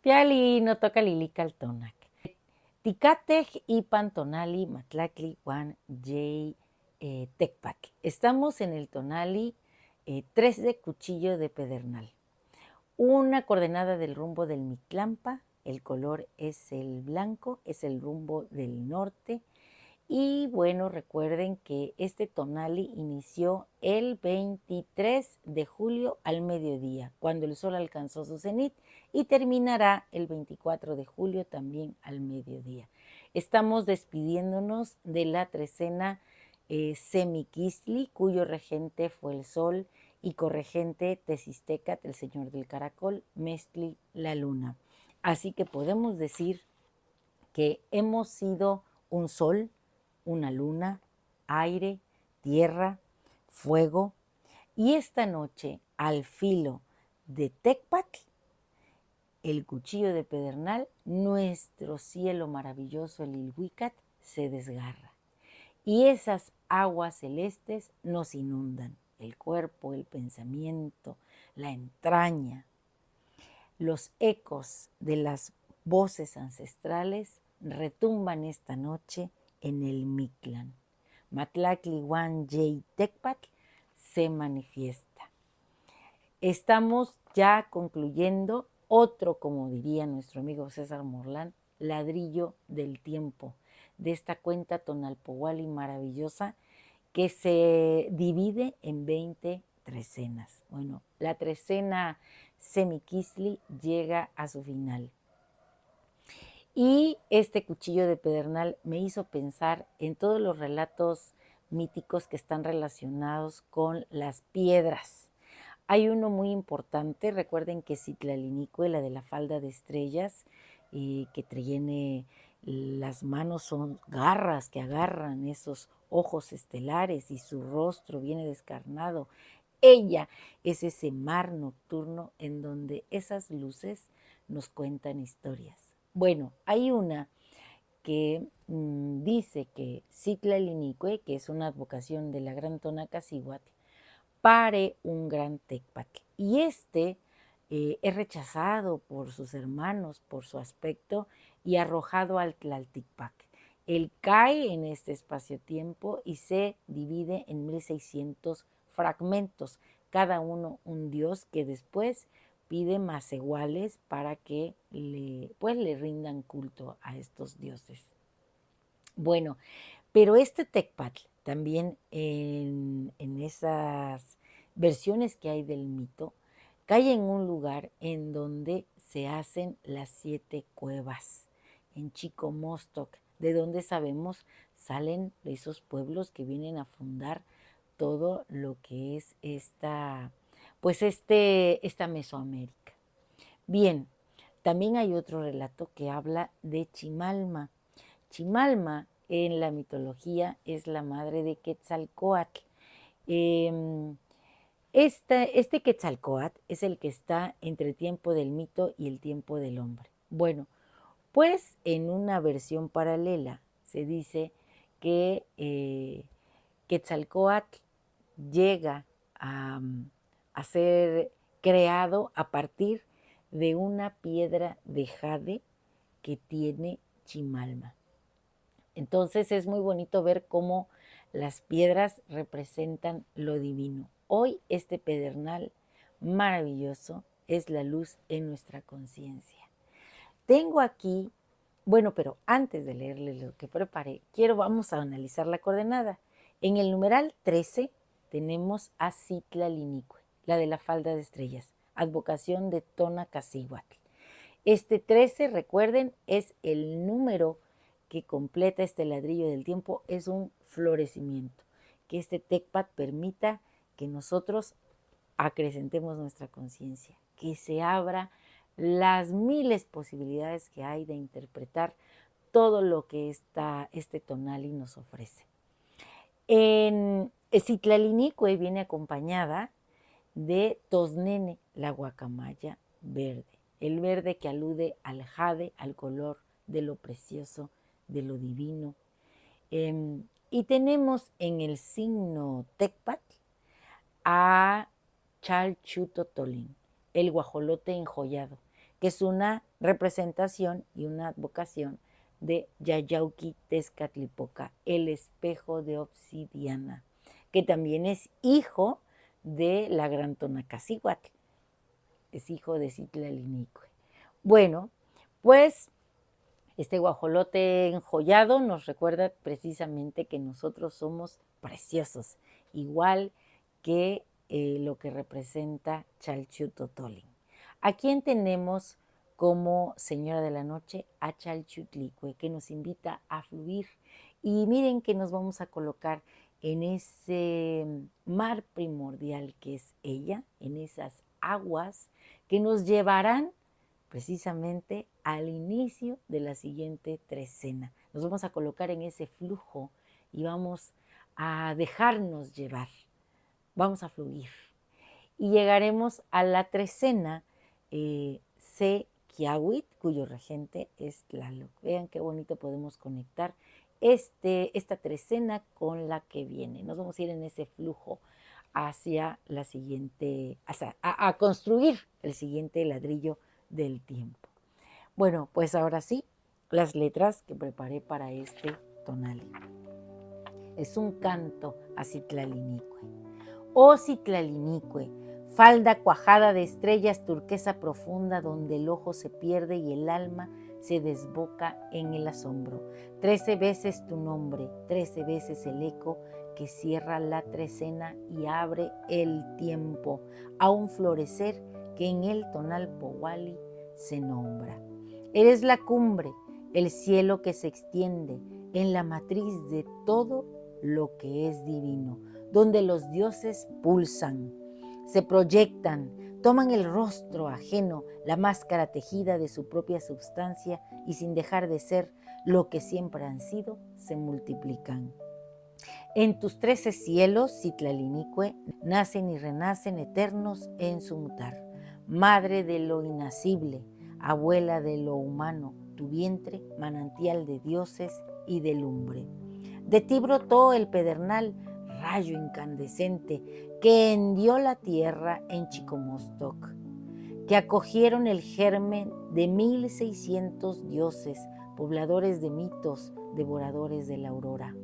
Piali no toca lilical-tonac. Ticatej ipan tonali matlacli Juan J. Tecpac. Estamos en el tonali 3 de Cuchillo de Pedernal. Una coordenada del rumbo del Mictlampa, el color es el blanco, es el rumbo del norte. Y bueno, recuerden que este tonali inició el 23 de julio al mediodía, cuando el sol alcanzó su cenit, y terminará el 24 de julio también al mediodía. Estamos despidiéndonos de la trecena Semiquistli, cuyo regente fue el sol, y corregente Tesistecat, el señor del caracol, Mestli, la luna. Así que podemos decir que hemos sido un sol, una luna, aire, tierra, fuego, y esta noche, al filo de Tecpatl, el cuchillo de Pedernal, nuestro cielo maravilloso, el Ilhuicat, se desgarra. Y esas aguas celestes nos inundan, el cuerpo, el pensamiento, la entraña. Los ecos de las voces ancestrales retumban esta noche en el Mictlán. Matlacli Juan J. Tecpac se manifiesta. Estamos ya concluyendo otro, como diría nuestro amigo César Morlán, ladrillo del tiempo, de esta cuenta tonalpohualli maravillosa que se divide en 20 trecenas. Bueno, la trecena Semiquistli llega a su final. Y este cuchillo de Pedernal me hizo pensar en todos los relatos míticos que están relacionados con las piedras. Hay uno muy importante, recuerden que Citlalinicue, la de la falda de estrellas, que tiene las manos son garras que agarran esos ojos estelares y su rostro viene descarnado. Ella es ese mar nocturno en donde esas luces nos cuentan historias. Bueno, hay una que dice que Citlalinicue, que es una advocación de la gran Tonacacíhuatl, pare un gran Tecpatl. Y es rechazado por sus hermanos, por su aspecto, y arrojado al Tlalticpac. Él cae en este espacio-tiempo y se divide en 1600 fragmentos, cada uno un dios que después pide más iguales para que le rindan culto a estos dioses. Bueno, pero este Tecpatl también en esas versiones que hay del mito, cae en un lugar en donde se hacen las 7 cuevas, en Chicomostoc, de donde sabemos salen esos pueblos que vienen a fundar todo lo que es esta Mesoamérica. Bien, también hay otro relato que habla de Chimalma. Chimalma en la mitología es la madre de Quetzalcóatl. Este Quetzalcóatl es el que está entre el tiempo del mito y el tiempo del hombre. Bueno, pues en una versión paralela se dice que Quetzalcóatl llega a ser creado a partir de una piedra de jade que tiene Chimalma. Entonces es muy bonito ver cómo las piedras representan lo divino. Hoy este pedernal maravilloso es la luz en nuestra conciencia. Tengo aquí, bueno, pero antes de leerles lo que preparé, vamos a analizar la coordenada. En el numeral 13 tenemos a Citlalinicue, la de la falda de estrellas, advocación de Tonacacíhuatl. Este 13, recuerden, es el número que completa este ladrillo del tiempo, es un florecimiento. Que este Tecpat permita que nosotros acrecentemos nuestra conciencia, que se abra las miles posibilidades que hay de interpretar todo lo que este tonali nos ofrece. En Citlalinicue viene acompañada de Tosnene, la guacamaya verde. El verde que alude al jade, al color de lo precioso, de lo divino. Y tenemos en el signo Tecpat a Chalchutotolin, el guajolote enjollado, que es una representación y una advocación de Yayauqui Tezcatlipoca, el espejo de obsidiana, que también es hijo de la gran Tonacacíhuatl, es hijo de Citlalinicue. Bueno, pues este guajolote enjollado nos recuerda precisamente que nosotros somos preciosos, igual que lo que representa Chalchutotolin. ¿A quién tenemos como señora de la noche? A Chalchutlicue, que nos invita a fluir. Y miren que nos vamos a colocar en ese mar primordial que es ella, en esas aguas que nos llevarán precisamente al inicio de la siguiente trecena. Nos vamos a colocar en ese flujo y vamos a dejarnos llevar, vamos a fluir. Y llegaremos a la trecena Sequiahuit, cuyo regente es Tlaloc. Vean qué bonito podemos conectar esta trecena con la que viene. Nos vamos a ir en ese flujo hacia la siguiente, a construir el siguiente ladrillo del tiempo. Bueno, pues ahora sí, las letras que preparé para este tonali. Es un canto a Citlalinicue. Oh Citlalinicue, falda cuajada de estrellas turquesa profunda donde el ojo se pierde y el alma se desboca en el asombro. 13 veces tu nombre, 13 veces el eco que cierra la trecena y abre el tiempo a un florecer que en el tonal Powali se nombra. Eres la cumbre, el cielo que se extiende en la matriz de todo lo que es divino, donde los dioses pulsan, se proyectan, toman el rostro ajeno, la máscara tejida de su propia substancia y sin dejar de ser lo que siempre han sido, se multiplican. En tus 13 cielos, Citlalinicue, nacen y renacen eternos en su mutar. Madre de lo inacible, abuela de lo humano, tu vientre, manantial de dioses y de lumbre. De ti brotó el pedernal, rayo incandescente, que hendió la tierra en Chicomostoc, que acogieron el germen de 1600 dioses, pobladores de mitos, devoradores de la aurora.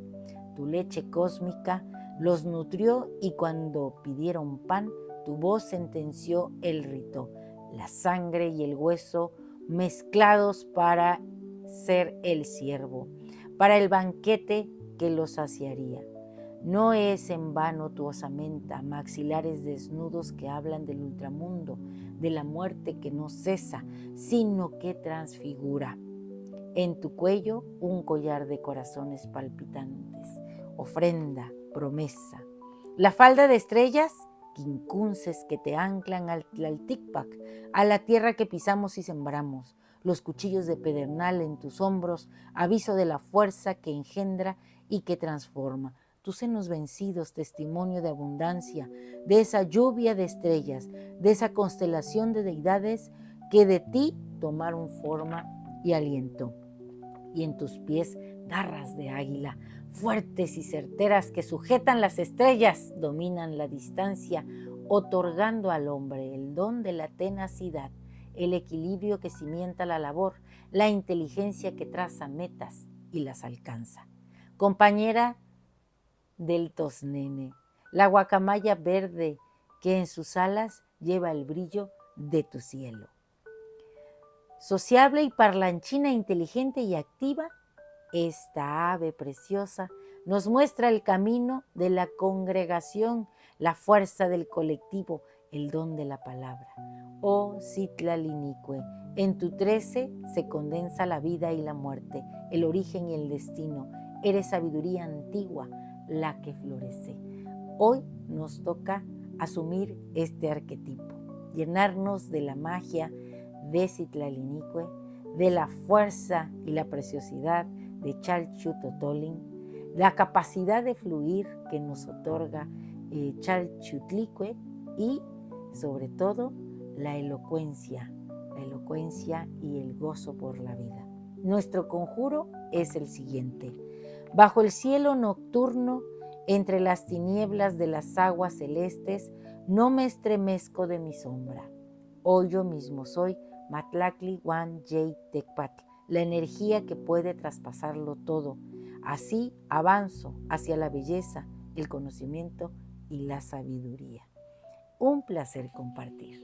Tu leche cósmica los nutrió y cuando pidieron pan, tu voz sentenció el rito, la sangre y el hueso mezclados para ser el ciervo, para el banquete que los saciaría. No es en vano tu osamenta, maxilares desnudos que hablan del ultramundo, de la muerte que no cesa, sino que transfigura. En tu cuello un collar de corazones palpitantes, ofrenda, promesa. La falda de estrellas, quincunces que te anclan al Tlalticpac, a la tierra que pisamos y sembramos. Los cuchillos de pedernal en tus hombros, aviso de la fuerza que engendra y que transforma. Tus senos vencidos, testimonio de abundancia, de esa lluvia de estrellas, de esa constelación de deidades que de ti tomaron forma y aliento. Y en tus pies garras de águila, fuertes y certeras que sujetan las estrellas, dominan la distancia, otorgando al hombre el don de la tenacidad, el equilibrio que cimienta la labor, la inteligencia que traza metas y las alcanza. Compañera del tosnene, la guacamaya verde que en sus alas lleva el brillo de tu cielo. Sociable y parlanchina, inteligente y activa, esta ave preciosa nos muestra el camino de la congregación, la fuerza del colectivo, el don de la palabra. Oh Citlalinicue, en tu 13 se condensa la vida y la muerte, el origen y el destino. Eres sabiduría antigua, la que florece. Hoy nos toca asumir este arquetipo, llenarnos de la magia de Citlalinicue, de la fuerza y la preciosidad de Chalchutotolin, la capacidad de fluir que nos otorga Chalchutlicue y sobre todo la elocuencia y el gozo por la vida. Nuestro conjuro es el siguiente: bajo el cielo nocturno, entre las tinieblas de las aguas celestes, no me estremezco de mi sombra. Hoy yo mismo soy Matlactli Wan Yei Tecpatl, la energía que puede traspasarlo todo. Así avanzo hacia la belleza, el conocimiento y la sabiduría. Un placer compartir.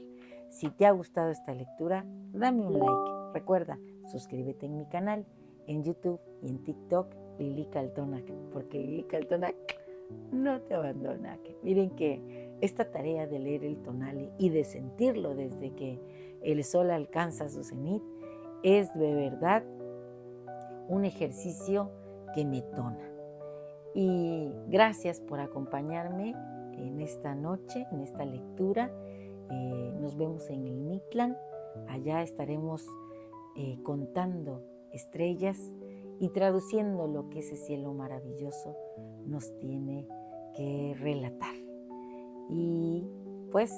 Si te ha gustado esta lectura, dame un like. Recuerda, suscríbete en mi canal, en YouTube y en TikTok, Lili Caltonac, porque Lili Caltonac no te abandona. Miren que esta tarea de leer el tonali y de sentirlo desde que el sol alcanza su cenit es de verdad un ejercicio que me tona. Y gracias por acompañarme en esta noche, en esta lectura. Nos vemos en el Mictlán. Allá estaremos contando estrellas y traduciendo lo que ese cielo maravilloso nos tiene que relatar. Y pues,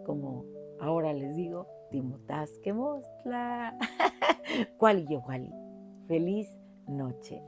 como ahora les digo, Timotás que mostla. Cuali yo, Feliz noche.